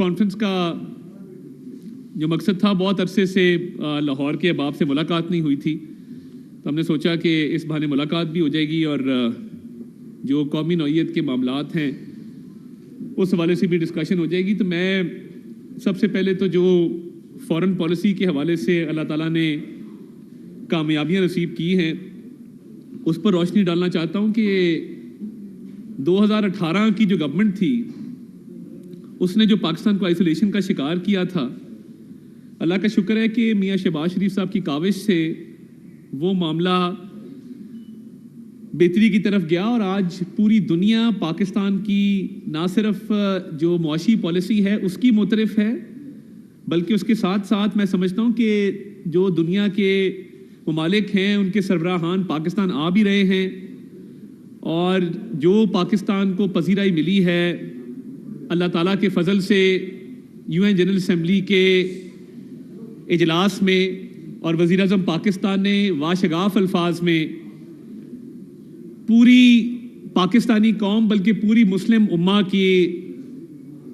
Conference کا جو مقصد تھا، بہت عرصے سے لاہور کے احباب سے ملاقات نہیں ہوئی تھی، تو ہم نے سوچا کہ اس بہانے ملاقات بھی ہو جائے گی اور جو قومی نوعیت کے معاملات ہیں اس حوالے سے بھی ڈسکشن ہو جائے گی۔ تو میں سب سے پہلے تو جو فارن پالیسی کے حوالے سے اللہ تعالیٰ نے کامیابیاں نصیب کی ہیں اس پر روشنی ڈالنا چاہتا ہوں کہ 2018 کی جو گورنمنٹ تھی اس نے جو پاکستان کو آئسولیشن کا شکار کیا تھا، اللہ کا شکر ہے کہ میاں شہباز شریف صاحب کی کاوش سے وہ معاملہ بہتری کی طرف گیا اور آج پوری دنیا پاکستان کی نہ صرف جو معاشی پالیسی ہے اس کی معترف ہے، بلکہ اس کے ساتھ ساتھ میں سمجھتا ہوں کہ جو دنیا کے ممالک ہیں ان کے سربراہان پاکستان آ بھی رہے ہیں اور جو پاکستان کو پذیرائی ملی ہے اللہ تعالیٰ کے فضل سے UN جنرل اسمبلی کے اجلاس میں، اور وزیر اعظم پاکستان نے واشگاف الفاظ میں پوری پاکستانی قوم بلکہ پوری مسلم امہ کے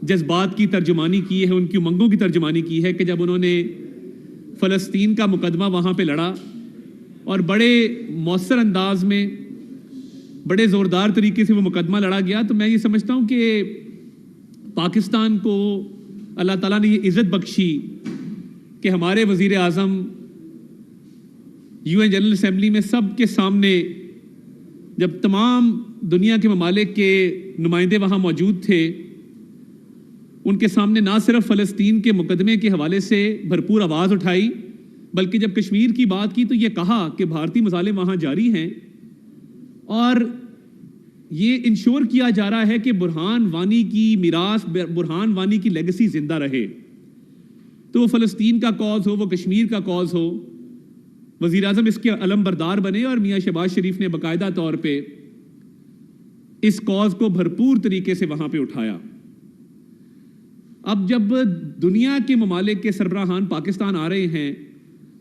جذبات کی ترجمانی کی ہے، ان کی امنگوں کی ترجمانی کی ہے کہ جب انہوں نے فلسطین کا مقدمہ وہاں پہ لڑا اور بڑے مؤثر انداز میں بڑے زوردار طریقے سے وہ مقدمہ لڑا گیا، تو میں یہ سمجھتا ہوں کہ پاکستان کو اللہ تعالیٰ نے یہ عزت بخشی کہ ہمارے وزیر اعظم UN جنرل اسمبلی میں سب کے سامنے جب تمام دنیا کے ممالک کے نمائندے وہاں موجود تھے ان کے سامنے نہ صرف فلسطین کے مقدمے کے حوالے سے بھرپور آواز اٹھائی، بلکہ جب کشمیر کی بات کی تو یہ کہا کہ بھارتی مظالم وہاں جاری ہیں اور یہ انشور کیا جا رہا ہے کہ برہان وانی کی میراث، برہان وانی کی لیگسی زندہ رہے، تو وہ فلسطین کا کاز ہو، وہ کشمیر کا کاز ہو، وزیر اعظم اس کے علم بردار بنے اور میاں شہباز شریف نے باقاعدہ طور پہ اس کاز کو بھرپور طریقے سے وہاں پہ اٹھایا۔ اب جب دنیا کے ممالک کے سربراہان پاکستان آ رہے ہیں،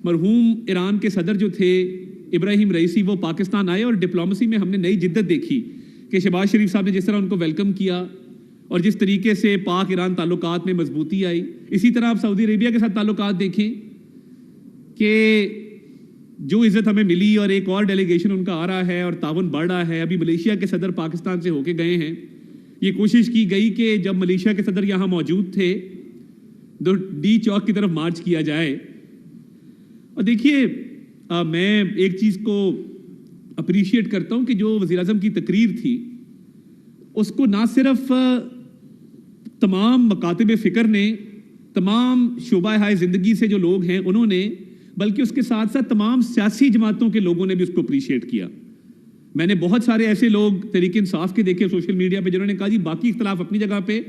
مرحوم ایران کے صدر جو تھے ابراہیم رئیسی وہ پاکستان آئے اور ڈپلومسی میں ہم نے نئی جدت دیکھی کہ شہباز شریف صاحب نے جس طرح ان کو ویلکم کیا اور جس طریقے سے پاک ایران تعلقات میں مضبوطی آئی، اسی طرح آپ سعودی عربیہ کے ساتھ تعلقات دیکھیں کہ جو عزت ہمیں ملی اور ایک اور ڈیلیگیشن ان کا آ رہا ہے اور تعاون بڑھ رہا ہے۔ ابھی ملیشیا کے صدر پاکستان سے ہو کے گئے ہیں، یہ کوشش کی گئی کہ جب ملیشیا کے صدر یہاں موجود تھے تو ڈی چوک کی طرف مارچ کیا جائے۔ اور دیکھیے میں ایک چیز کو اپریشیٹ کرتا ہوں کہ جو وزیر اعظم کی تقریر تھی اس کو نہ صرف تمام مکاتب فکر نے، تمام شعبہ ہائے زندگی سے جو لوگ ہیں انہوں نے، بلکہ اس کے ساتھ ساتھ تمام سیاسی جماعتوں کے لوگوں نے بھی اس کو اپریشیٹ کیا۔ میں نے بہت سارے ایسے لوگ تحریک انصاف کے دیکھے سوشل میڈیا پہ جنہوں نے کہا جی باقی اختلاف اپنی جگہ پہ،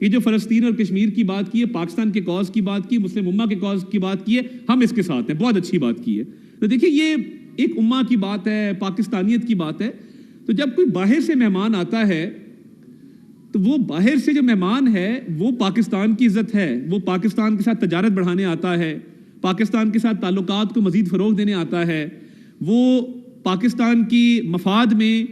یہ جو فلسطین اور کشمیر کی بات کی ہے، پاکستان کے کاز کی بات کی، مسلم امہ کے کاز کی بات کی ہے، ہم اس کے ساتھ ہیں، بہت اچھی بات کی ہے۔ تو دیکھیے یہ ایک امہ کی بات ہے، پاکستانیت کی بات ہے۔ تو جب کوئی باہر سے مہمان آتا ہے تو وہ باہر سے جو مہمان ہے وہ پاکستان کی عزت ہے، وہ پاکستان کے ساتھ تجارت بڑھانے آتا ہے، پاکستان کے ساتھ تعلقات کو مزید فروغ دینے آتا ہے، وہ پاکستان کی مفاد میں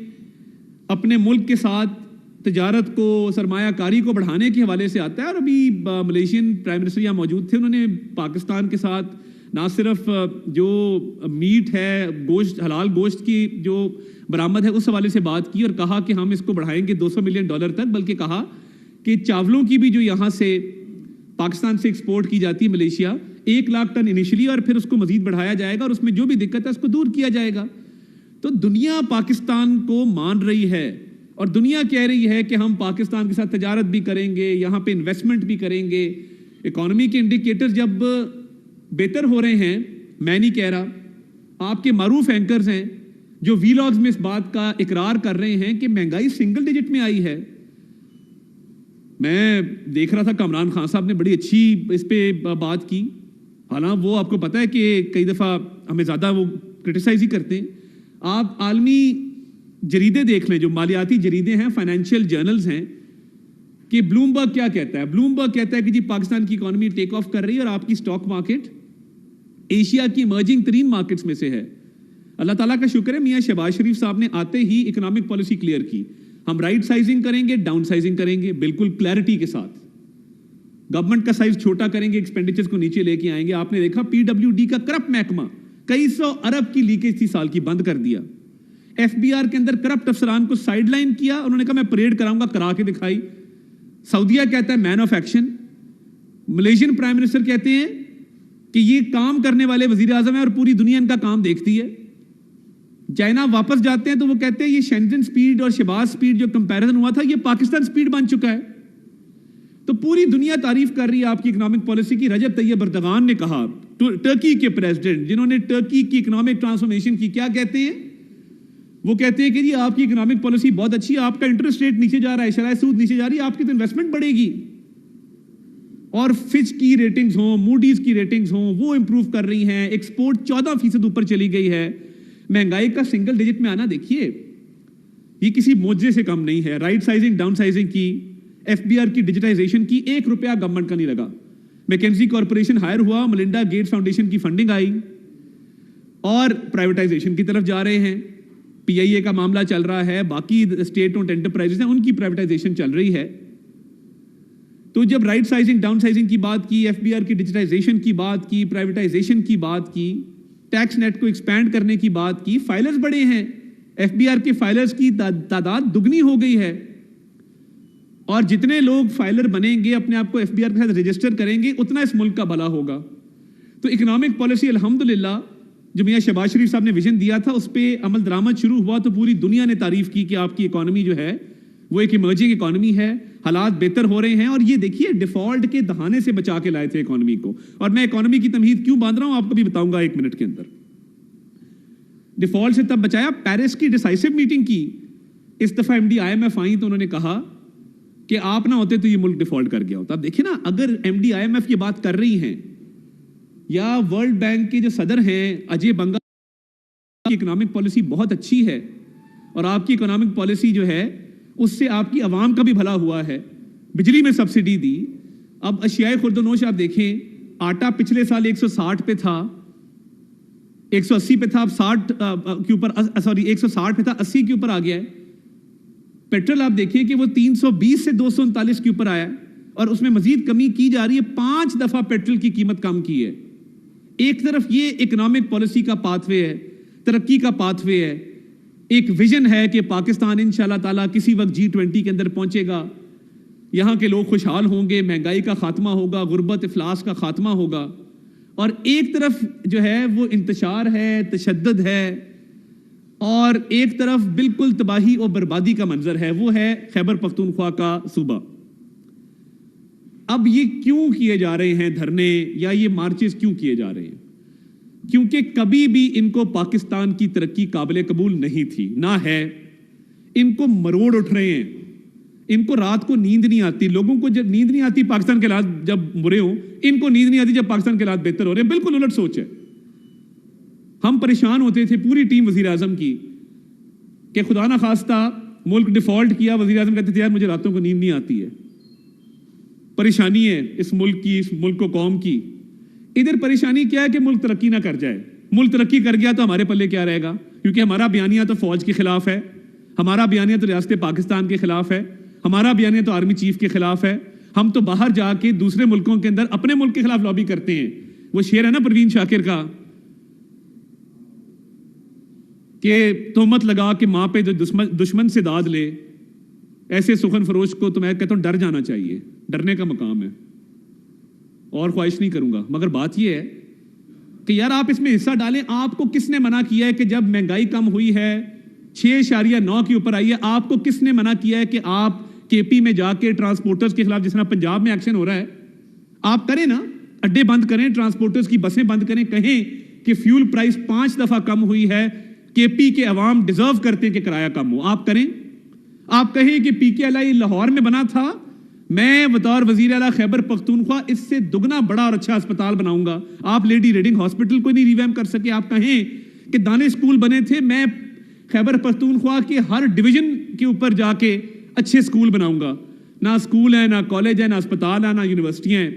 اپنے ملک کے ساتھ تجارت کو، سرمایہ کاری کو بڑھانے کے حوالے سے آتا ہے۔ اور ابھی ملیشین پرائم منسٹر یہاں موجود تھے، انہوں نے پاکستان کے ساتھ نہ صرف جو میٹ ہے، گوشت، حلال گوشت کی جو برآمد ہے اس حوالے سے بات کی اور کہا کہ ہم اس کو بڑھائیں گے $200 ملین تک، بلکہ کہا کہ چاولوں کی بھی جو یہاں سے پاکستان سے ایکسپورٹ کی جاتی ہے ملیشیا 1 لاکھ ٹن انیشلی، اور پھر اس کو مزید بڑھایا جائے گا اور اس میں جو بھی دقت ہے اس کو دور کیا جائے گا۔ تو دنیا پاکستان کو مان رہی ہے اور دنیا کہہ رہی ہے کہ ہم پاکستان کے ساتھ تجارت بھی کریں گے، یہاں پہ انویسٹمنٹ بھی کریں گے۔ اکانومی کے انڈیکیٹر جب بہتر ہو رہے ہیں، میں نہیں کہہ رہا، آپ کے معروف اینکرز ہیں جو ویلاگز میں اس بات کا اقرار کر رہے ہیں کہ مہنگائی سنگل ڈیجٹ میں آئی ہے۔ میں دیکھ رہا تھا کامران خان صاحب نے بڑی اچھی اس پہ بات کی، حالانکہ وہ آپ کو پتہ ہے کہ کئی دفعہ ہمیں زیادہ وہ کرٹیسائز ہی کرتے ہیں۔ آپ عالمی جریدے دیکھ لیں، جو مالیاتی جریدے ہیں، فائنینشیل جرنلز ہیں، کہ بلومبرگ کیا کہتا ہے۔ بلومبرگ کہتا ہے کہ جی پاکستان کی اکانومی ٹیک آف کر رہی ہے اور آپ کی سٹاک مارکیٹ ایشیا کی ایمرجنگ ترین مارکیٹس میں سے ہے۔ اللہ تعالیٰ کا شکر ہے میاں شہباز شریف صاحب نے آتے ہی اکنامک پالیسی کلیئر کی، ہم رائٹ سائزنگ کریں گے، ڈاؤن سائزنگ کریں گے، بالکل کلیئرٹی کے ساتھ۔ گورنمنٹ کا سائز چھوٹا کریں گے, ایکسپینڈیچرز کو نیچے لے کے آئیں گے. آپ نے دیکھا پی ڈبلیو ڈی کا کرپٹ محکمہ کئی 100 ارب کی لیکیج تھی سال کی, بند کر دیا. ایف بی آر کے اندر کرپٹ افسران کو سائیڈ لائن کیا, انہوں نے کہا میں پریڈ کراؤں گا, کرا کے دکھائی. سعودیہ کہتا ہے man of action. Malaysian prime minister کہتے ہیں کہ یہ کام کرنے والے وزیر اعظم ہیں اور پوری دنیا ان کا کام دیکھتی ہے. چائنا واپس جاتے ہیں تو وہ کہتے ہیں یہ شینزن سپیڈ اور شہباز سپیڈ جو کمپیریزن ہوا تھا یہ پاکستان سپیڈ بن چکا ہے. تو پوری دنیا تعریف کر رہی ہے آپ کی اکنامک پالیسی کی. رجب طیب اردغان نے کہا, ٹرکی کے پریزیڈنٹ جنہوں نے ٹرکی کی اکنامک ٹرانسفارمیشن کی, کیا کہتے ہیں؟ وہ کہتے ہیں کہ جی آپ کی اکنامک پالیسی بہت اچھی ہے, آپ کا انٹرسٹ ریٹ نیچے جا رہا ہے, شرح سود نیچے جا رہی ہے, آپ کی تو انویسٹمنٹ بڑھے گی. اور فچ کی ریٹنگز ہوں, موڈیز کی ریٹنگز ہوں, وہ امپروو کر رہی ہیں. ایکسپورٹ 14% اوپر چلی گئی ہے. مہنگائی کا سنگل ڈیجٹ میں آنا دیکھیے یہ کسی معجزے سے کم نہیں ہے. رائٹ سائزنگ, ڈاؤن سائزنگ کی, ایف بی آر کی ڈیجیٹائزیشن کی, 1 روپیہ گورنمنٹ کا نہیں لگا. میکنزی کارپوریشن ہائر ہوا, ملنڈا گیٹس فاؤنڈیشن کی فنڈنگ آئی اور پرائیویٹائزیشن کی طرف جا رہے ہیں. پی آئی اے کا معاملہ چل رہا ہے, باقی اسٹیٹ اونڈ انٹرپرائزز ہیں ان کی پرائیویٹائزیشن چل رہی ہے. تو جب رائٹ سائزنگ, ڈاؤن سائزنگ کی بات کی, ایف بی آر کی ڈیجیٹائزیشن کی بات کی, پرائیویٹائزیشن کی بات کی, ٹیکس نیٹ کو ایکسپینڈ کرنے کی بات کی, فائلرز بڑے ہیں. ایف بی آر کے فائلرز کی تعداد دگنی ہو گئی ہے. اور جتنے لوگ فائلر بنیں گے, اپنے آپ کو ایف بی آر کے ساتھ رجسٹر کریں گے, اتنا اس ملک کا بھلا ہوگا. تو اکنامک پالیسی الحمدللہ جو میاں شہباز شریف صاحب نے ویژن دیا تھا اس پہ عمل درآمد شروع ہوا تو پوری دنیا نے تعریف کی کہ آپ کی اکانومی جو ہے وہ ایک ایمرجنگ اکانومی ہے, حالات بہتر ہو رہے ہیں. اور یہ دیکھیے ڈیفالٹ کے دہانے سے بچا کے لائے تھے اکانومی کو. اور میں اکانومی کی تمہید کیوں باندھ رہا ہوں آپ کو بھی بتاؤں گا 1 منٹ کے اندر. ڈیفالٹ سے تب بچایا, پیرس کی ڈیسائسو میٹنگ کی, اس دفعہ M D I M F آئیں تو انہوں نے کہا کہ آپ نہ ہوتے تو یہ ملک ڈیفالٹ کر گیا ہوتا. اب دیکھیں نا, اگر M D I M F یہ بات کر رہی ہیں یا ورلڈ بینک کے جو صدر ہیں اجے بنگا کی اکنامک پالیسی بہت اچھی ہے اور آپ کی اکنامک پالیسی جو ہے اس سے آپ کی عوام کا بھی بھلا ہوا ہے, بجلی میں سبسڈی دی. اب اشیاء خرد و نوش آپ دیکھیں, آٹا پچھلے سال 160 پہ تھا, 180 پہ تھا, اب 60 کے اوپر, سوری 160 پہ تھا, 80 کے اوپر آ گیا ہے. پیٹرول آپ دیکھیں کہ وہ 320 سے 239 کے اوپر آیا اور اس میں مزید کمی کی جا رہی ہے. 5 دفعہ پیٹرول کی قیمت کم کی ہے. ایک طرف یہ اکنامک پالیسی کا پاتھ وے ہے, ترقی کا پاتھ وے ہے, ایک ویژن ہے کہ پاکستان انشاءاللہ تعالیٰ کسی وقت G20 کے اندر پہنچے گا, یہاں کے لوگ خوشحال ہوں گے, مہنگائی کا خاتمہ ہوگا, غربت افلاس کا خاتمہ ہوگا. اور ایک طرف جو ہے وہ انتشار ہے, تشدد ہے, اور ایک طرف بالکل تباہی اور بربادی کا منظر ہے, وہ ہے خیبر پختونخوا کا صوبہ. اب یہ کیوں کیے جا رہے ہیں دھرنے یا یہ مارچز کیوں کیے جا رہے ہیں؟ کیونکہ کبھی بھی ان کو پاکستان کی ترقی قابل قبول نہیں تھی, نہ ہے. ان کو مروڑ اٹھ رہے ہیں, ان کو رات کو نیند نہیں آتی. لوگوں کو جب نیند نہیں آتی پاکستان کے حالات جب برے ہوں, ان کو نیند نہیں آتی جب پاکستان کے حالات بہتر ہو رہے ہیں. بالکل الٹ سوچ ہے. ہم پریشان ہوتے تھے پوری ٹیم وزیر اعظم کی کہ خدا نہ خواستہ ملک ڈیفالٹ کیا, وزیر اعظم کہتے تھے یار مجھے راتوں کو نیند نہیں آتی ہے, پریشانی ہے اس ملک کی, اس ملک کو قوم کی. ادھر پریشانی کیا ہے کہ ملک ترقی نہ کر جائے. ملک ترقی کر گیا تو ہمارے پلے کیا رہے گا, کیونکہ ہمارا بیانیہ تو فوج کے خلاف ہے, ہمارا بیانیہ تو ریاست پاکستان کے خلاف ہے, ہمارا بیانیہ تو آرمی چیف کے خلاف ہے. ہم تو باہر جا کے دوسرے ملکوں کے اندر اپنے ملک کے خلاف لابی کرتے ہیں. وہ شعر ہے نا پروین شاکر کا کہ تہمت لگا کہ ماں پہ جو دشمن سے داد لے, ایسے سخن فروش کو تو میں کہتا ہوں ڈر جانا چاہیے. ڈرنے کا مقام ہے, اور خواہش نہیں کروں گا. مگر بات یہ ہے کہ یار آپ اس میں حصہ ڈالیں. آپ کو کس نے منع کیا ہے کہ جب مہنگائی کم ہوئی ہے 6.9 کے اوپر آئی ہے, آپ کو کس نے منع کیا ہے کہ آپ کے پی میں جا کے ٹرانسپورٹرز کے خلاف, جس طرح پنجاب میں ایکشن ہو رہا ہے, آپ کریں نا, اڈے بند کریں, ٹرانسپورٹرز کی بسیں بند کریں, کہیں کہ فیول پرائس 5 دفعہ کم ہوئی ہے, کے پی کے عوام ڈیزرو کرتے ہیں کہ کرایہ کم ہو. آپ کریں. آپ کہیں کہ پی کے ایل آئی لاہور میں بنا تھا, میں بطور وزیر اعلیٰ خیبر پختونخوا اس سے دگنا بڑا اور اچھا اسپتال بناؤں گا. آپ لیڈی ریڈنگ ہاسپٹل کو نہیں ریویمپ کر سکے. آپ کہیں کہ دانش اسکول بنے تھے, میں خیبر پختونخوا کے ہر ڈویژن کے اوپر جا کے اچھے اسکول بناؤں گا. نہ اسکول ہے, نہ کالج ہے, نہ اسپتال ہے, نہ یونیورسٹیاں ہیں,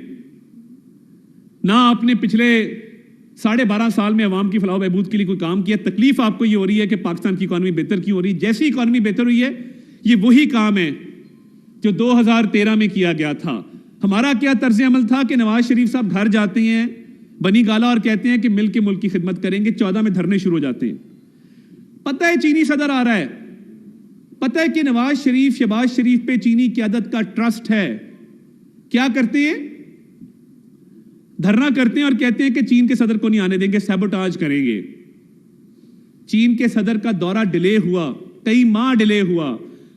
نہ آپ نے پچھلے 12.5 سال میں عوام کی فلاح و بہبود کے لیے کوئی کام کیا. تکلیف آپ کو یہ ہو رہی ہے کہ پاکستان کی اکانومی بہتر کیوں ہو رہی ہے. جیسی اکانومی بہتر ہوئی ہے, یہ وہی کام ہے جو 2013 میں کیا گیا تھا. ہمارا کیا طرز عمل تھا کہ نواز شریف صاحب گھر جاتے ہیں بنی گالا اور کہتے ہیں کہ مل کے ملک کی خدمت کریں گے، 14 میں دھرنے شروع ہو جاتے ہیں۔ پتہ ہے چینی صدر آ رہا ہے، پتہ ہے کہ نواز شریف شہباز شریف پہ چینی قیادت کا ٹرسٹ ہے، کیا کرتے ہیں؟ دھرنا کرتے ہیں اور کہتے ہیں کہ چین کے صدر کو نہیں آنے دیں گے، سیبوٹاج کریں گے۔ چین کے صدر کا دورہ ڈیلے ہوا، کئی ماہ ڈیلے ہوا۔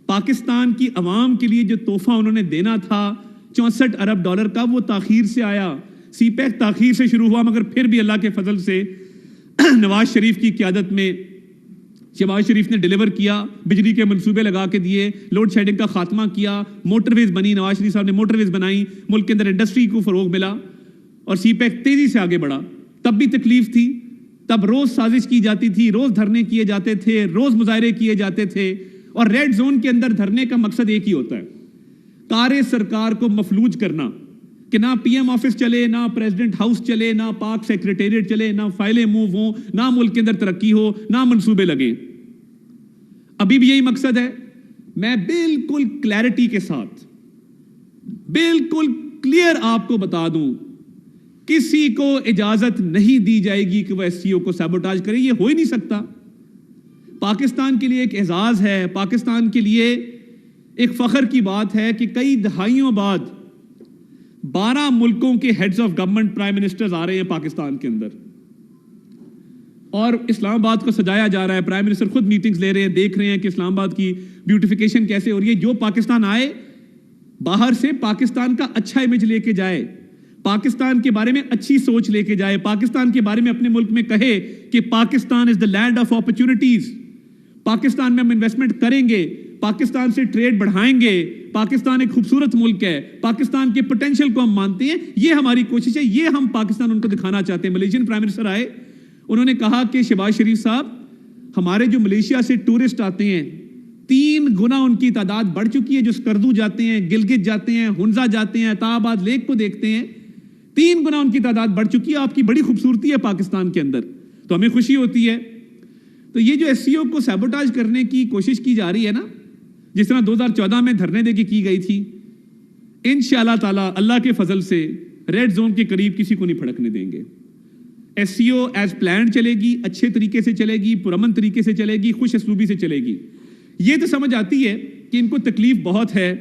پاکستان کی عوام کے لیے جو تحفہ انہوں نے دینا تھا 64 ارب ڈالر کا، وہ تاخیر سے آیا۔ سی پیک تاخیر سے شروع ہوا، مگر پھر بھی اللہ کے فضل سے نواز شریف کی قیادت میں شہباز شریف نے ڈیلیور کیا، بجلی کے منصوبے لگا کے دیے، لوڈ شیڈنگ کا خاتمہ کیا، موٹر ویز بنی، نواز شریف صاحب نے موٹر ویز بنائی، ملک کے اندر انڈسٹری کو فروغ ملا اور سی پیک تیزی سے آگے بڑھا۔ تب بھی تکلیف تھی، تب روز سازش کی جاتی تھی، روز دھرنے کیے جاتے تھے، روز مظاہرے کیے جاتے تھے، اور ریڈ زون کے اندر دھرنے کا مقصد ایک ہی ہوتا ہے، کار سرکار کو مفلوج کرنا، کہ نہ پی ایم آفس چلے، نہ پریزیڈنٹ ہاؤس چلے، نہ پاک سیکریٹریٹ چلے، نہ فائلیں موو ہوں، نہ ملک کے اندر ترقی ہو، نہ منصوبے لگیں۔ ابھی بھی یہی مقصد ہے۔ میں بالکل کلیئرٹی کے ساتھ، بالکل کلیئر آپ کو بتا دوں، کسی کو اجازت نہیں دی جائے گی کہ وہ ایس سی او کو سیبوٹاج کرے، یہ ہو ہی نہیں سکتا۔ پاکستان کے لیے ایک اعزاز ہے، پاکستان کے لیے ایک فخر کی بات ہے کہ کئی دہائیوں بعد 12 ملکوں کے heads of government prime ministers آ رہے ہیں پاکستان کے اندر، اور اسلام آباد کو سجایا جا رہا ہے۔ پرائم منسٹر خود میٹنگز لے رہے ہیں، دیکھ رہے ہیں کہ اسلام آباد کی بیوٹیفیکیشن کیسے ہو رہی ہے۔ جو پاکستان آئے باہر سے، پاکستان کا اچھا امیج لے کے جائے، پاکستان کے بارے میں اچھی سوچ لے کے جائے، پاکستان کے بارے میں اپنے ملک میں کہے کہ پاکستان از دا لینڈ آف اپرچونٹیز، پاکستان میں ہم انویسٹمنٹ کریں گے، پاکستان سے ٹریڈ بڑھائیں گے، پاکستان ایک خوبصورت ملک ہے، پاکستان کے پوٹینشیل کو ہم مانتے ہیں، یہ ہماری کوشش ہے، یہ ہم پاکستان ان کو دکھانا چاہتے ہیں۔ ملیشین پرائم منسٹر آئے، انہوں نے کہا کہ شہباز شریف صاحب، ہمارے جو ملیشیا سے ٹورسٹ آتے ہیں 3 گنا ان کی تعداد بڑھ چکی ہے، جو اسکردو جاتے ہیں، گلگت جاتے ہیں، ہنزا جاتے ہیں، عطا آباد لیک کو دیکھتے ہیں، 3 گنا ان کی تعداد بڑھ چکی ہے۔ آپ کی بڑی خوبصورتی ہے پاکستان کے اندر، تو ہمیں خوشی ہوتی ہے۔ تو یہ جو ایس سی او کو سیبوٹاج کرنے کی کوشش کی جا رہی ہے نا، جس طرح 2014 میں دھرنے دے کے کی گئی تھی، انشاءاللہ تعالی اللہ کے فضل سے ریڈ زون کے قریب کسی کو نہیں پھڑکنے دیں گے۔ ایس سی او ایز پلان چلے گی، اچھے طریقے سے چلے گی، پرامن طریقے سے چلے گی، خوش اسلوبی سے چلے گی۔ یہ تو سمجھ آتی ہے کہ ان کو تکلیف بہت ہے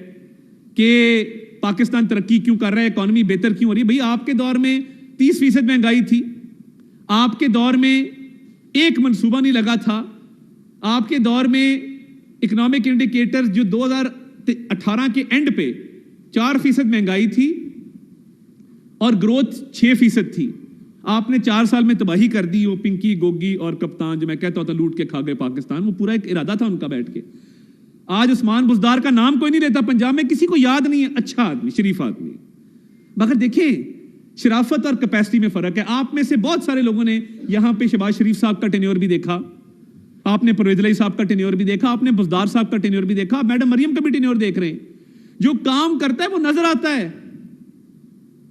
کہ پاکستان ترقی کیوں کر رہا ہے، اکانومی بہتر کیوں ہو رہی ہے۔ بھئی آپ کے دور میں 30% مہنگائی تھی، آپ کے دور میں ایک منصوبہ نہیں لگا تھا، آپ کے دور میں اکنامک انڈیکیٹر جو 2018 کے اینڈ پہ 4% مہنگائی تھی اور گروتھ 6% تھی۔ آپ نے 4 سال میں تباہی کر دی۔ وہ پنکی، گوگی اور کپتان، جو میں کہتا ہوتا لوٹ کے کھا گئے پاکستان، وہ پورا ایک ارادہ تھا ان کا بیٹھ کے۔ آج عثمان بزدار کا نام کوئی نہیں لیتا پنجاب میں، کسی کو یاد نہیں ہے، اچھا آدمی، شریف آدمی۔ مگر دیکھیں شرافت اور کیپیسٹی میں فرق ہے۔ آپ میں سے بہت سارے لوگوں نے یہاں پہ شہباز شریف صاحب کا ٹینیور بھی دیکھا، آپ نے پرویز الہی صاحب کا ٹینیور بھی دیکھا، آپ نے بزدار صاحب کا ٹینیور بھی دیکھا، میڈم مریم کا بھی ٹینیور دیکھ رہے ہیں۔ جو کام کرتا ہے وہ نظر آتا ہے۔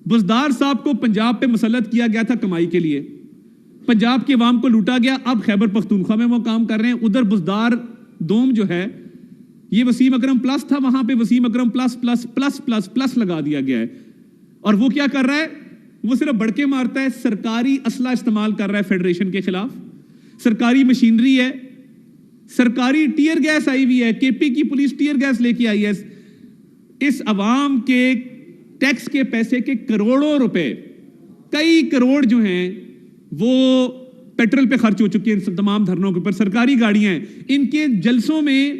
بزدار صاحب کو پنجاب پہ مسلط کیا گیا تھا کمائی کے لیے، پنجاب کے عوام کو لوٹا گیا، اب خیبر پختونخوا میں وہ کام کر رہے ہیں۔ ادھر بزدار دوم جو ہے، یہ وسیم اکرم پلس تھا، وہاں پہ Wasim Akram plus plus plus plus plus لگا دیا گیا ہے۔ اور وہ کیا کر رہا ہے؟ وہ صرف بڑکے مارتا ہے، سرکاری اسلحہ استعمال کر رہا ہے فیڈریشن کے خلاف، سرکاری مشینری ہے، سرکاری ٹیئر گیس آئی ہوئی ہے، کے پی کی پولیس ٹیئر گیس لے کے آئی ہے۔ اس عوام کے ٹیکس کے پیسے کے کروڑوں روپے، کئی کروڑ جو ہیں وہ پیٹرول پہ خرچ ہو چکے ہیں تمام دھرنوں کے اوپر۔ سرکاری گاڑیاں ہیں، ان کے جلسوں میں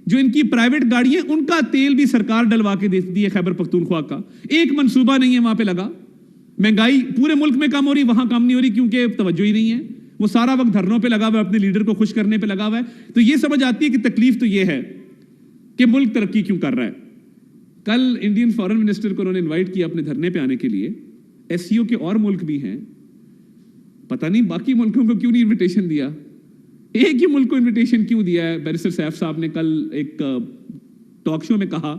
جو ان کی پرائیویٹ گاڑیاں، ان کا تیل بھی سرکار ڈلوا کے دیتی ہے خیبر پختونخوا کا۔ ایک منصوبہ نہیں ہے وہاں پہ لگا۔ مہنگائی پورے ملک میں کم ہو رہی، وہاں کم نہیں ہو رہی کیونکہ توجہ ہی نہیں ہے، وہ سارا وقت دھرنوں پہ لگا ہوا ہے، اپنے لیڈر کو خوش کرنے پہ لگا ہوا ہے۔ تو یہ سمجھ آتی ہے کہ تکلیف تو یہ ہے کہ ملک ترقی کیوں کر رہا ہے۔ کل انڈین فارن منسٹر کو انہوں نے انوائٹ کیا اپنے دھرنے پہ آنے کے لیے۔ ایس سی او کے اور ملک بھی ہیں، پتہ نہیں باقی ملکوں کو کیوں نہیں انویٹیشن دیا، ایک ہی ملک کو انویٹیشن کیوں دیا ہے؟ بیرسٹر سیف صاحب نے کل ایک ٹاک شو میں کہا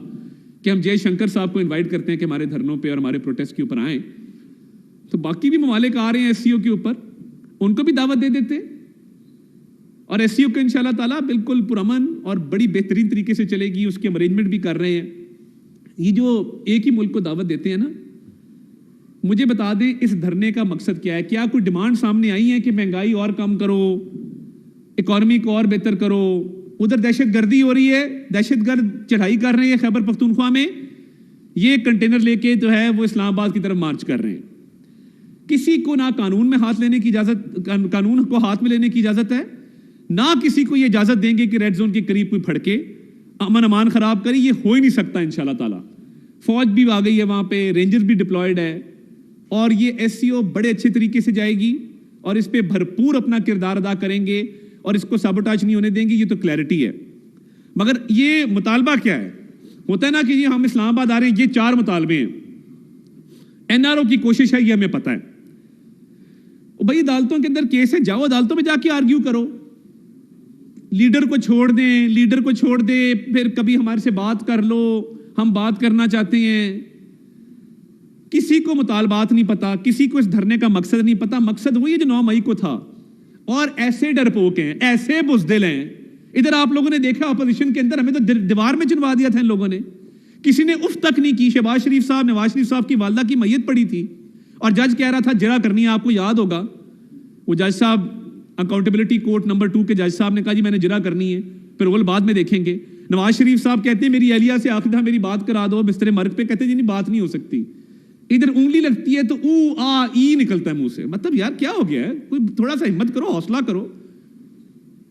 کہ ہم جے شنکر صاحب کو انوائٹ کرتے ہیں کہ ہمارے دھرنوں پہ اور ہمارے پروٹیسٹ کے اوپر آئیں، تو باقی بھی ممالک آ رہے ہیں ایس سی او کے اوپر، ان کو بھی دعوت دے دیتے۔ اور ایس سی او کو انشاءاللہ تعالیٰ بالکل پرامن اور بڑی بہترین طریقے سے چلے گی، اس کے ارینجمنٹ بھی کر رہے ہیں۔ یہ جو ایک ہی ملک کو دعوت دیتے ہیں نا، مجھے بتا دیں اس دھرنے کا مقصد کیا ہے؟ کیا کوئی ڈیمانڈ سامنے آئی ہے کہ مہنگائی اور کم کرو، اکانومی کو اور بہتر کرو؟ ادھر دہشت گردی ہو رہی ہے، دہشت گرد چڑھائی کر رہے ہیں خیبر پختونخوا میں، یہ کنٹینر لے کے جو ہے وہ اسلام آباد کی طرف مارچ کر رہے ہیں۔ کسی کو نہ قانون میں ہاتھ لینے کی اجازت، قانون کو ہاتھ میں لینے کی اجازت ہے، نہ کسی کو یہ اجازت دیں گے کہ ریڈ زون کے قریب کوئی پھڑکے امن امان خراب کرے۔ یہ ہو ہی نہیں سکتا انشاءاللہ تعالی۔ فوج بھی آ گئی ہے وہاں پہ، رینجرز بھی ڈپلائیڈ ہے، اور یہ ایس سی او بڑے اچھے طریقے سے جائے گی اور اس پہ بھرپور اپنا کردار ادا کریں گے اور اس کو سابوٹاج نہیں ہونے دیں گے۔ یہ تو کلیئرٹی ہے۔ مگر یہ مطالبہ کیا ہے؟ ہوتا ہے نا کہ یہ ہم اسلام آباد آ رہے ہیں، یہ 4 مطالبے ہیں۔ این آر او کی کوشش ہے، یہ ہمیں پتہ ہے۔ بھائی عدالتوں کے اندر کیس ہے، جاؤ عدالتوں میں جا کے آرگیو کرو، لیڈر کو چھوڑ دیں، لیڈر کو چھوڑ دیں، پھر کبھی ہمارے سے بات کر لو، ہم بات کرنا چاہتے ہیں۔ کسی کو مطالبات نہیں پتا، کسی کو اس دھرنے کا مقصد نہیں پتا۔ مقصد وہی ہے جو 9 مئی کو تھا، اور ایسے ڈرپوک ہیں، ایسے بزدل ہیں۔ ادھر آپ لوگوں نے دیکھا اپوزیشن کے اندر، ہمیں تو دیوار میں چنوا دیا تھا ان لوگوں نے، کسی نے اف تک نہیں کی۔ شہباز شریف صاحب، نواز شریف صاحب کی والدہ کی میت پڑی تھی اور جج کہہ رہا تھا جرا کرنی ہے، آپ کو یاد ہوگا وہ جج صاحب اکاؤنٹیبلٹی کورٹ نمبر 2 کے جج صاحب نے کہا جی میں نے جرا کرنی ہے، پھر وہ بعد میں دیکھیں گے۔ نواز شریف صاحب کہتے ہیں میری اہلیہ سے آخر میری بات کرا دو بستر مرگ پہ، کہتے ہیں جی نہیں بات نہیں ہو سکتی۔ ادھر انگلی لگتی ہے تو او آ ای نکلتا ہے منہ سے۔ مطلب یار کیا ہو گیا ہے؟ کوئی تھوڑا سا ہمت کرو، حوصلہ کرو۔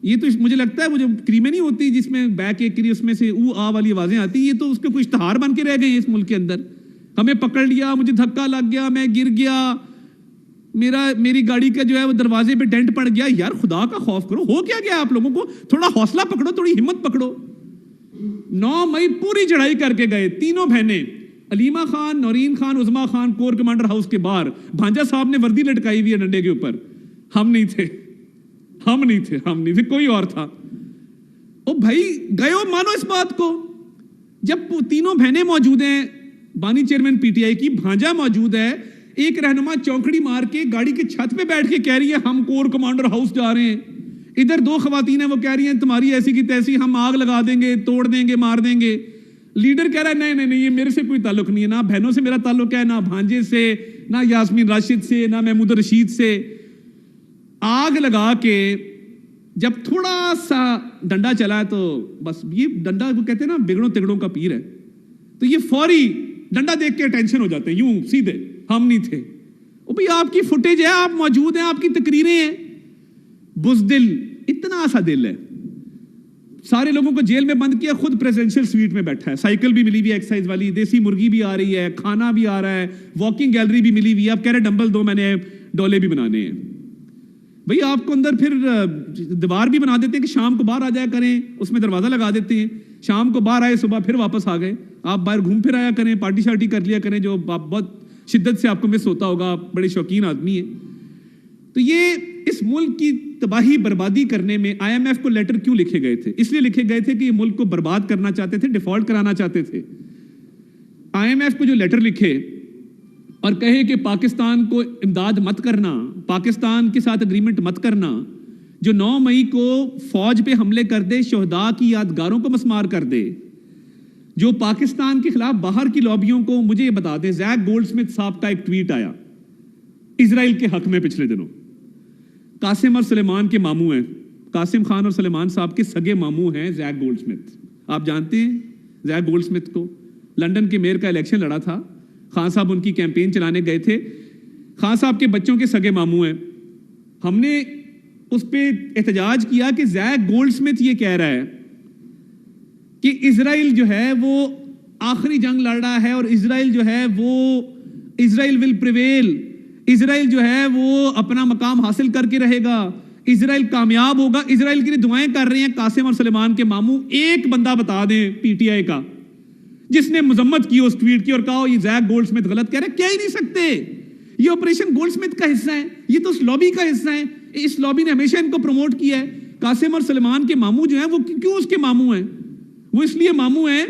یہ تو مجھے لگتا ہے وہ جو کریمیں نہیں ہوتی جس میں بیک ایک کری اس میں سے او آ والی آوازیں آتی، یہ تو اس کے کوئی اشتہار بن کے رہ گئے ہیں اس ملک کے اندر۔ ہمیں پکڑ لیا، مجھے دھکا لگ گیا، میں گر گیا، میری گاڑی کا جو ہے وہ دروازے پہ ڈینٹ پڑ گیا۔ یار خدا کا خوف کرو، ہو کیا گیا آپ لوگوں کو؟ تھوڑا حوصلہ پکڑو، تھوڑی ہمت پکڑو۔ 9 مئی پوری چڑھائی کر کے گئے تینوں بہنیں، Aleema Khan, Noreen Khan, Uzma Khan, corps commander house کے باہر۔ بھانجا صاحب نے وردی لٹکائی ہوئی ہے ڈنڈے کے اوپر، ہم نہیں تھے، کوئی اور تھا۔ او بھائی گئے ہو، مانو اس بات کو۔ جب تینوں بہنیں موجود ہیں، بانی چیئرمین پی ٹی آئی کی، بھانجا موجود ہے، ایک رہنما چونکڑی مار کے گاڑی کی چھت پہ بیٹھ کے کہہ رہی ہے ہم کور کمانڈر ہاؤس جا رہے ہیں۔ ادھر 2 خواتین ہیں، وہ کہہ رہی ہیں تمہاری ایسی کی تیسی، ہم آگ لگا دیں گے، توڑ دیں گے، مار دیں گے۔ لیڈر کہہ رہا ہے نہیں یہ میرے سے کوئی تعلق نہیں ہے، نہ بہنوں سے میرا تعلق ہے، نہ بھانجے سے، نہ یاسمین راشد سے، نہ محمود رشید سے۔ آگ لگا کے جب تھوڑا سا ڈنڈا چلا ہے تو بس، یہ ڈنڈا وہ کہتے ہیں نا بگڑوں تگڑوں کا پیر ہے، تو یہ فوری ڈنڈا دیکھ کے ٹینشن ہو جاتے ہیں، یوں سیدھے ہم نہیں تھے۔ او بھئی آپ کی فوٹیج ہے، آپ موجود ہیں، آپ کی تقریریں ہیں۔ بزدل، اتنا سا دل ہے۔ سارے لوگوں کو جیل میں بند کیا، خود پریزیڈنشل سویٹ میں بیٹھا ہے، سائیکل بھی ملی ہوئی ہے ایکسرسائز والی، دیسی مرغی بھی آ رہی ہے، کھانا بھی آ رہا ہے، واکنگ گیلری بھی ملی ہوئی ہے۔ اب کہہ رہے ڈمبل دو، میں نے ڈولے بھی بنانے ہیں۔ بھئی آپ کو اندر پھر دیوار بھی بنا دیتے ہیں کہ شام کو باہر آ جایا کریں، اس میں دروازہ لگا دیتے ہیں، شام کو باہر آئے، صبح پھر واپس آ گئے۔ آپ باہر گھوم پھر آیا کریں، پارٹی شارٹی کر لیا کریں، جو بہت شدت سے آپ کو مس ہوتا ہوگا، آپ بڑے شوقین آدمی ہیں۔ تو یہ اس ملک کی تباہی بربادی کرنے میں آئی ایم ایف کو لیٹر کیوں لکھے گئے تھے؟ اس لیے لکھے گئے تھے کہ یہ ملک کو برباد کرنا چاہتے تھے، ڈیفالٹ کرانا چاہتے تھے۔ آئی ایم ایف کو جو لیٹر لکھے اور کہے کہ پاکستان کو امداد مت کرنا، پاکستان کے ساتھ اگریمنٹ مت کرنا، جو 9 مئی کو فوج پہ حملے کر دے، شہداء کی یادگاروں کو مسمار کر دے، جو پاکستان کے خلاف باہر کی لابیوں کو، مجھے یہ بتا دیں، زیک گولڈ سمتھ صاحب کا ایک ٹویٹ آیا اسرائیل کے حق میں پچھلے دنوں۔ قاسم اور سلیمان کے ماموں ہیں، قاسم خان اور سلیمان صاحب کے سگے ماموں ہیں زیک گولڈ سمتھ۔ آپ جانتے ہیں زیک گولڈ سمتھ کو؟ لندن کے میئر کا الیکشن لڑا تھا، خان صاحب ان کی کیمپین چلانے گئے تھے، خان صاحب کے بچوں کے سگے ماموں ہیں۔ ہم نے اس پہ احتجاج کیا کہ زیک گولڈ سمتھ یہ کہہ رہا ہے کہ اسرائیل جو ہے وہ آخری جنگ لڑ رہا ہے، اور اسرائیل جو ہے وہ اسرائیل ول پریویل، اسرائیل جو ہے وہ اپنا مقام حاصل کر کے رہے گا، اسرائیل کامیاب ہوگا۔ اسرائیل کے لیے دعائیں کر رہے ہیں قاسم اور سلیمان کے ماموں۔ ایک بندہ بتا دیں پی ٹی آئی کا جس نے مذمت کی اس ٹویٹ کی اور کہا یہ زیک گولڈ سمتھ غلط کہہ رہے، کہہ ہی نہیں سکتے۔ یہ آپریشن گولڈ سمتھ کا حصہ ہے، یہ تو اس لابی کا حصہ ہے، اس لابی نے ہمیشہ ان کو پروموٹ کیا ہے۔ قاسم اور سلیمان کے ماموں جو ہیں وہ کیوں اس کے ماموں ہیں؟ وہ اس لیے ماموں ہیں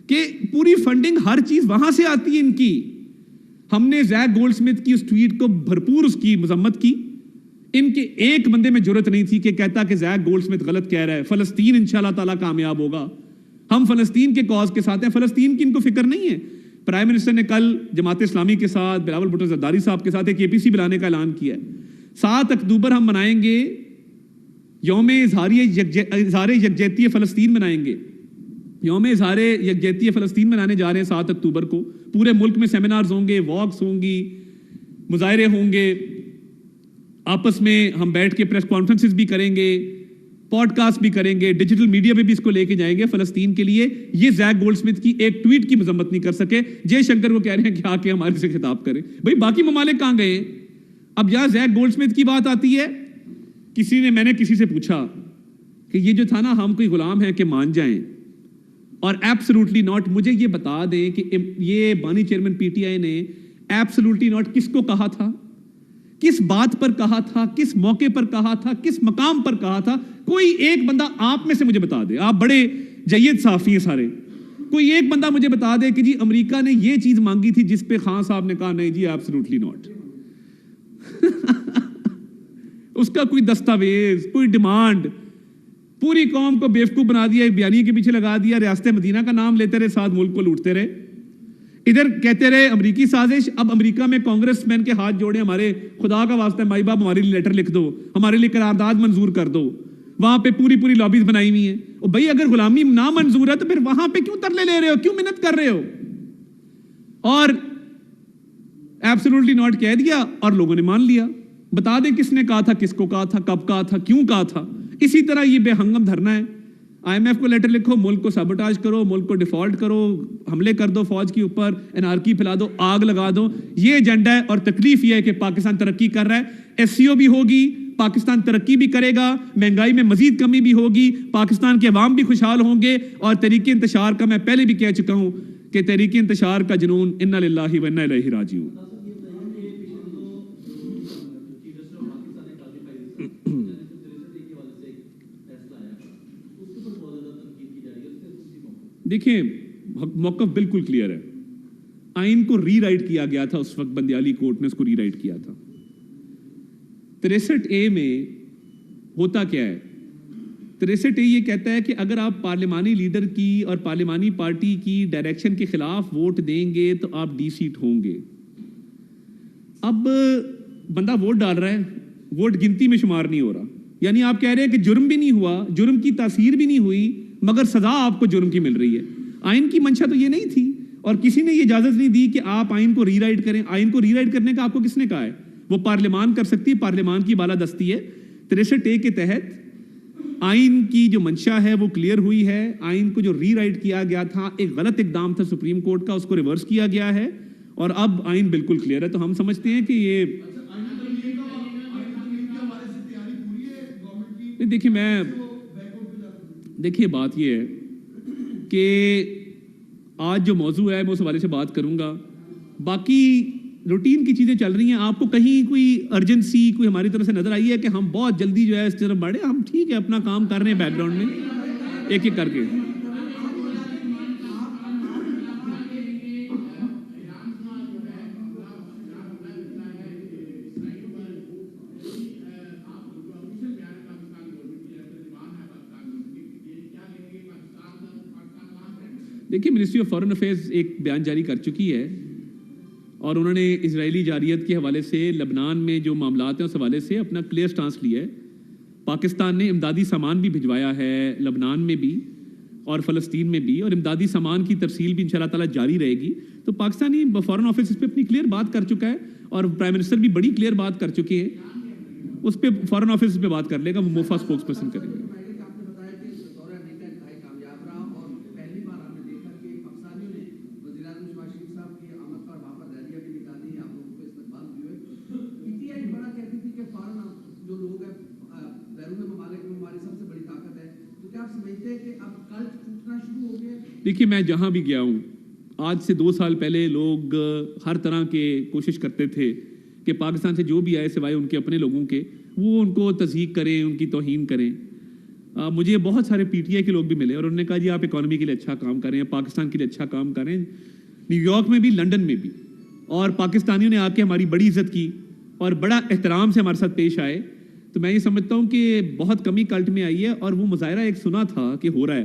کہ پوری فنڈنگ ہر چیز وہاں سے آتی ہے ان کی۔ ہم نے زیک گولڈ سمتھ کی اس ٹویٹ کو بھرپور اس کی مذمت کی۔ ان کے ایک بندے میں جرت نہیں تھی کہ کہتا کہ زیک گولڈ سمتھ غلط کہہ رہا ہے، فلسطین انشاءاللہ تعالیٰ کامیاب ہوگا، ہم فلسطین کے کاز کے ساتھ ہیں, فلسطین کی ان کو فکر نہیں ہے. پرائم منسٹر نے کل جماعت اسلامی کے ساتھ بلاول بھٹو زرداری صاحب کے ساتھ ایک APC بلانے کا اعلان کیا ہے. 7 اکتوبر ہم منائیں گے یوم اظہار یکجہتی فلسطین منائیں گے. یوم اظہار یکجہتی فلسطین منانے جا رہے ہیں 7 اکتوبر کو. پورے ملک میں سیمینارز ہوں گے, واکس ہوں گی, مظاہرے ہوں گے, آپس میں ہم بیٹھ کے پریس کانفرنسز بھی کریں گے, پوڈ کاسٹ بھی کریں گے, ڈیجیٹل میڈیا پہ بھی اس کو لے کے جائیں گے فلسطین کے لیے. یہ زیک گولڈ سمتھ کی ایک ٹویٹ کی مذمت نہیں کر سکے. جے شنکر کو کہہ رہے ہیں کہ آ کے ہمارے سے خطاب کریں. بھائی باقی ممالک کہاں گئے ہیں؟ اب یہاں زیک گولڈ سمتھ کی بات آتی ہے. میں نے کسی سے پوچھا کہ یہ جو تھا نا, ہم کوئی غلام ہیں کہ مان جائیں, اور ایبسلوٹلی ناٹ. مجھے یہ بتا دیں کہ یہ بانی چیئرمین PTI نے ایبسلوٹلی ناٹ کس کو کہا تھا, کس بات پر کہا تھا, کس موقع پر کہا تھا, کس مقام پر کہا تھا. کوئی ایک بندہ آپ میں سے مجھے بتا دے, آپ بڑے جید صحافی ہیں سارے, کوئی ایک بندہ مجھے بتا دے کہ جی امریکہ نے یہ چیز مانگی تھی جس پہ خان صاحب نے کہا نہیں جی ایبسلوٹلی ناٹ. اس کا کوئی دستاویز, کوئی ڈیمانڈ, پوری قوم کو بیوقوف بنا دیا, ایک بیانیے کے پیچھے لگا دیا, ریاست مدینہ کا نام لیتے رہے, ساتھ ملک کو لوٹتے رہے. ادھر کہتے رہے امریکی سازش. اب امریکہ میں کانگریس مین کے ہاتھ جوڑے, ہمارے خدا کا واسطہ مائی باپ ہمارے لیے لیٹر لکھ دو, ہمارے لیے قرارداد منظور کر دو. وہاں پہ پوری لابیز بنائی ہوئی ہیں. بھائی اگر غلامی نہ منظور ہے تو پھر وہاں پہ کیوں ترلے لے رہے ہو, کیوں محنت کر رہے ہو؟ اور ایبسولوٹلی ناٹ کہہ دیا اور لوگوں نے مان لیا. بتا دیں کس نے کہا تھا, کس کو کہا تھا, کب کہا تھا, کیوں کہا تھا. اسی طرح یہ بے ہنگم دھرنا ہے. IMF کو لیٹر لکھو, ملک کو سابوٹاج کرو, ملک کو ڈیفالٹ کرو, حملے کر دو فوج کے اوپر, انارکی پھیلا دو, آگ لگا دو. یہ ایجنڈا ہے. اور تکلیف یہ ہے کہ پاکستان ترقی کر رہا ہے, SCO بھی ہوگی, پاکستان ترقی بھی کرے گا, مہنگائی میں مزید کمی بھی ہوگی, پاکستان کے عوام بھی خوشحال ہوں گے. اور تحریک انتشار کا میں پہلے بھی کہہ چکا ہوں کہ تحریک انتشار کا جنون انا للہ و انا الیہ راجعون. دیکھیں موقف بالکل کلیئر ہے. آئین کو ری رائٹ کیا گیا تھا اس وقت, بندیالی کورٹ نے اس کو ری رائٹ کیا تھا. 63A میں ہوتا کیا ہے؟ 63A یہ کہتا ہے کہ اگر آپ پارلیمانی لیڈر کی اور پارلیمانی پارٹی کی ڈائریکشن کے خلاف ووٹ دیں گے تو آپ ڈی سیٹ ہوں گے. اب بندہ ووٹ ڈال رہا ہے, ووٹ گنتی میں شمار نہیں ہو رہا. یعنی آپ کہہ رہے ہیں کہ جرم بھی نہیں ہوا, جرم کی تاثیر بھی نہیں ہوئی, مگر سزا آپ کو جرم کی مل رہی ہے. آئین کی منشا تو یہ نہیں تھی, اور کسی نے یہ اجازت نہیں دی کہ آپ آئین کو ری رائٹ کریں. آئین کو ری رائٹ کرنے کا آپ کو کس نے کہا ہے؟ وہ پارلیمان کر سکتی ہے, پارلیمان کی بالادستی ہے. 63A کے تحت آئین کی جو منشا ہے وہ کلیئر ہوئی ہے. آئین کو جو ری رائٹ کیا گیا تھا ایک غلط اقدام تھا سپریم کورٹ کا, اس کو ریورس کیا گیا ہے, اور اب آئین بالکل کلیئر ہے. تو ہم سمجھتے ہیں کہ یہ دیکھیے بات یہ ہے کہ آج جو موضوع ہے میں اس حوالے سے بات کروں گا. باقی روٹین کی چیزیں چل رہی ہیں. آپ کو کہیں کوئی ارجنسی کوئی ہماری طرف سے نظر آئی ہے کہ ہم بہت جلدی جو ہے اس طرف بڑھے؟ ہم ٹھیک ہے اپنا کام کر رہے ہیں بیک گراؤنڈ میں ایک ایک کر کے. دیکھیے منسٹری آف فارن افیئرز ایک بیان جاری کر چکی ہے, اور انہوں نے اسرائیلی جارحیت کے حوالے سے لبنان میں جو معاملات ہیں اس حوالے سے اپنا کلیئر سٹانس لیا ہے. پاکستان نے امدادی سامان بھی بھجوایا ہے لبنان میں بھی اور فلسطین میں بھی, اور امدادی سامان کی ترسیل بھی انشاءاللہ تعالیٰ جاری رہے گی. تو پاکستانی فارن آفس اس پہ اپنی کلیئر بات کر چکا ہے, اور پرائم منسٹر بھی بڑی کلیئر بات کر چکے ہیں. اس پہ فارن آفس پہ بات کر لے گا, وہ موفا اسپوکس پرسن کریں گے. دیکھیے میں جہاں بھی گیا ہوں, آج سے 2 سال پہلے لوگ ہر طرح کے کوشش کرتے تھے کہ پاکستان سے جو بھی آئے سوائے ان کے اپنے لوگوں کے وہ ان کو تضحیق کریں, ان کی توہین کریں. مجھے بہت سارے PTI کے لوگ بھی ملے اور انہوں نے کہا جی آپ اکانومی کے لیے اچھا کام کریں, پاکستان کے لیے اچھا کام کریں, نیو یارک میں بھی لنڈن میں بھی. اور پاکستانیوں نے آ کے ہماری بڑی عزت کی اور بڑا احترام سے ہمارے ساتھ پیش آئے. تو میں یہ سمجھتا ہوں کہ بہت کمی کلٹ میں آئی ہے. اور وہ مظاہرہ ایک سنا تھا کہ ہو رہا ہے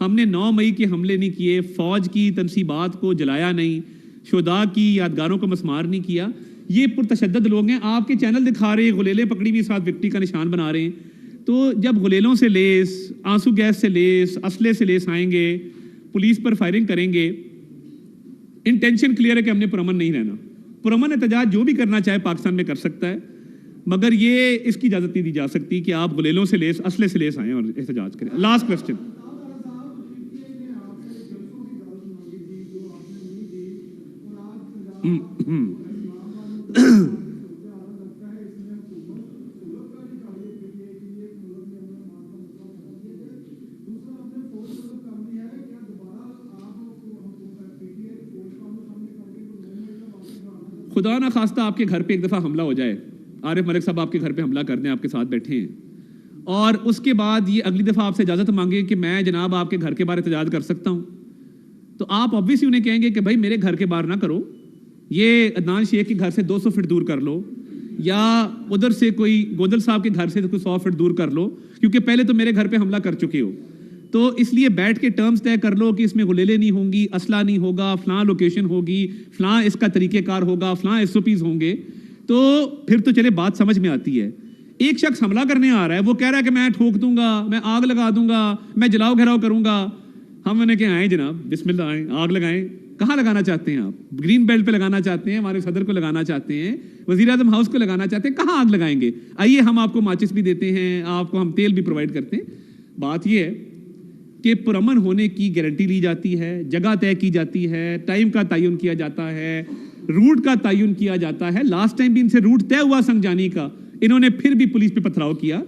ہم نے 9 مئی کے حملے نہیں کیے, فوج کی تنصیبات کو جلایا نہیں, شہداء کی یادگاروں کو مسمار نہیں کیا. یہ پرتشدد لوگ ہیں, آپ کے چینل دکھا رہے ہیں غلیلیں پکڑی ہوئی ساتھ وکٹری کا نشان بنا رہے ہیں. تو جب غلیلوں سے لیس, آنسو گیس سے لیس, اسلحے سے لیس آئیں گے, پولیس پر فائرنگ کریں گے, انٹینشن کلیئر ہے کہ ہم نے پرامن نہیں رہنا. پرامن احتجاج جو بھی کرنا چاہے پاکستان میں کر سکتا ہے, مگر یہ اس کی اجازت نہیں دی جا سکتی کہ آپ غلیلوں سے لیس, اسلحے سے لیس آئیں اور احتجاج کریں. Last question. خدا نہ خواستہ آپ کے گھر پہ ایک دفعہ حملہ ہو جائے, عارف ملک صاحب آپ کے گھر پہ حملہ کر دیں, آپ کے ساتھ بیٹھے ہیں, اور اس کے بعد یہ اگلی دفعہ آپ سے اجازت مانگے کہ میں جناب آپ کے گھر کے باہر احتجاج کر سکتا ہوں, تو آپ obviously انہیں کہیں گے کہ بھائی میرے گھر کے باہر نہ کرو, یہ عدنان شیخ کے گھر سے 200 فٹ دور کر لو, یا ادھر سے کوئی گودل صاحب کے گھر سے کوئی 100 فٹ دور کر لو, کیونکہ پہلے تو میرے گھر پہ حملہ کر چکے ہو. تو اس لیے بیٹھ کے ٹرمز طے کر لو کہ اس میں غلیلے نہیں ہوں گی, اسلحہ نہیں ہوگا, فلاں لوکیشن ہوگی, فلاں اس کا طریقہ کار ہوگا, فلاں SOPs ہوں گے. تو پھر تو چلے بات سمجھ میں آتی ہے. ایک شخص حملہ کرنے آ رہا ہے, وہ کہہ رہا ہے کہ میں ٹھوک دوں گا, میں آگ لگا دوں گا, میں جلاؤ گھراؤ کروں گا. ہم انہیں کہ آئیں جناب, بسم اللہ آئیں, آگ لگائیں. کہاں لگانا چاہتے ہیں آپ؟ گرین بیلٹ پہ لگانا چاہتے ہیں, ہمارے صدر کو لگانا چاہتے ہیں, وزیر اعظم ہاؤس کو لگانا چاہتے ہیں, کہاں آگ لگائیں گے؟ آئیے ہم آپ کو ماچس بھی دیتے ہیں, آپ کو ہم تیل بھی پرووائڈ کرتے ہیں. بات یہ ہے کہ پرامن ہونے کی گارنٹی لی جاتی ہے, جگہ طے کی جاتی ہے, ٹائم کا تعین کیا جاتا ہے, روٹ کا تعین کیا جاتا ہے. لاسٹ ٹائم بھی ان سے روٹ طے ہوا سنگجانی کا, انہوں نے پھر بھی پولیس پہ پتھراؤ کیا.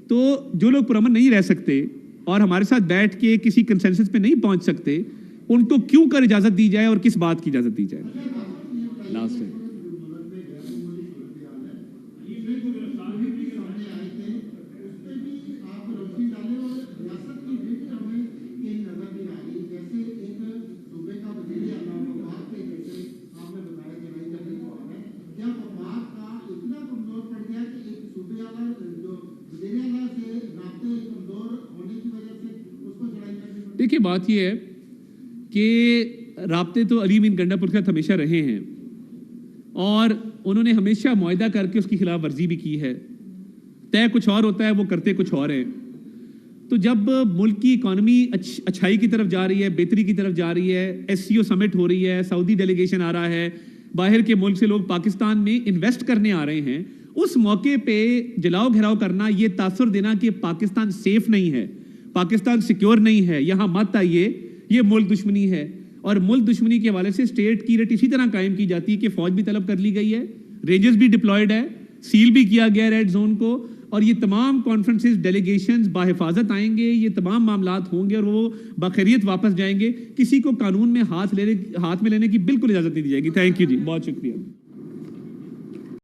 تو جو لوگ پرامن نہیں رہ سکتے اور ہمارے ساتھ بیٹھ کے کسی کنسنسس پہ نہیں پہنچ سکتے, ان کو کیوں کر اجازت دی جائے اور کس بات کی اجازت دی جائے؟ لاسٹ ٹائم دیکھیے, بات یہ ہے کہ رابطے تو علیم ان گنڈا پور کے ساتھ ہمیشہ رہے ہیں, اور انہوں نے ہمیشہ معاہدہ کر کے اس کی خلاف ورزی بھی کی ہے. طے کچھ اور ہوتا ہے, وہ کرتے کچھ اور ہیں. تو جب ملک کی اکانومی اچھائی کی طرف جا رہی ہے, بہتری کی طرف جا رہی ہے, SCO سمٹ ہو رہی ہے, سعودی ڈیلیگیشن آ رہا ہے, باہر کے ملک سے لوگ پاکستان میں انویسٹ کرنے آ رہے ہیں, اس موقع پہ جلاؤ گھراؤ کرنا, یہ تاثر دینا کہ پاکستان سیف نہیں ہے, پاکستان سیکیور نہیں ہے, یہاں مت آئیے, یہ ملک دشمنی ہے. اور ملک دشمنی کے حوالے سے اسٹیٹ کی ریٹ اسی طرح قائم کی جاتی ہے کہ فوج بھی طلب کر لی گئی ہے, رینجز بھی ڈپلائڈ ہے, سیل بھی کیا گیا ریڈ زون کو, اور یہ تمام کانفرنسز, ڈیلیگیشنز بحفاظت آئیں گے, یہ تمام معاملات ہوں گے اور وہ بخیریت واپس جائیں گے. کسی کو قانون میں ہاتھ میں لینے کی بالکل اجازت نہیں دی جائے گی. تھینک یو جی, بہت شکریہ.